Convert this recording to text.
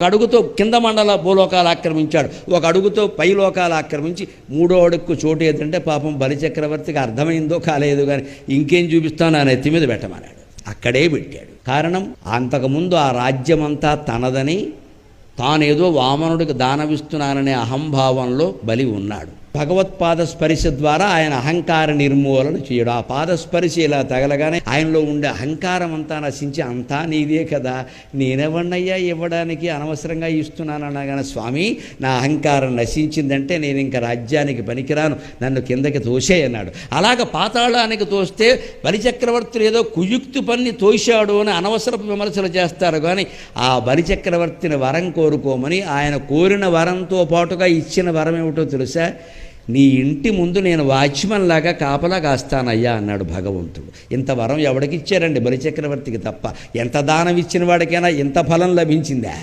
అడుగుతో కింద మండల భూలోకాలు ఆక్రమించాడు, ఒక అడుగుతో పై లోకాలు ఆక్రమించి మూడో అడుగుకు చోటు ఏదంటే పాపం బలిచక్రవర్తికి అర్థమైందో కాలేదు కానీ ఇంకేం చూపిస్తాను ఆ నెత్తి మీద పెట్టమన్నాడు. అక్కడే పెట్టాడు. కారణం, అంతకుముందు ఆ రాజ్యమంతా తనదని తానేదో వామనుడికి దానవిస్తున్నాననే అహంభావంలో బలి ఉన్నాడు. భగవత్పాద స్పర్శ ద్వారా ఆయన అహంకార నిర్మూలన చేయడు. ఆ పాదస్పర్శ ఇలా తగలగానే ఆయనలో ఉండే అహంకారం అంతా నశించి, అంతా నీదే కదా, నేనెవన్నయ్యా ఇవ్వడానికి, అనవసరంగా ఇస్తున్నానన్నా కానీ స్వామి నా అహంకారం నశించిందంటే నేను ఇంకా రాజ్యానికి పనికిరాను, నన్ను కిందకి తోసే అన్నాడు. అలాగ పాతాళానికి తోస్తే బలిచక్రవర్తులు ఏదో కుయుక్తి పన్ని తోశాడు అని అనవసరపు విమర్శలు చేస్తారు. కానీ ఆ బలిచక్రవర్తిని వరం కోరుకోమని ఆయన కోరిన వరంతో పాటుగా ఇచ్చిన వరం ఏమిటో తెలుసా? నీ ఇంటి ముందు నేను వాచ్మన్ లాగా కాపలా కాస్తానయ్యా అన్నాడు భగవంతుడు. ఇంత వరం ఎవడికిచ్చారండి? బలిచక్రవర్తికి తప్ప. ఎంత దానం ఇచ్చిన వాడికైనా ఇంత ఫలం లభించిందా?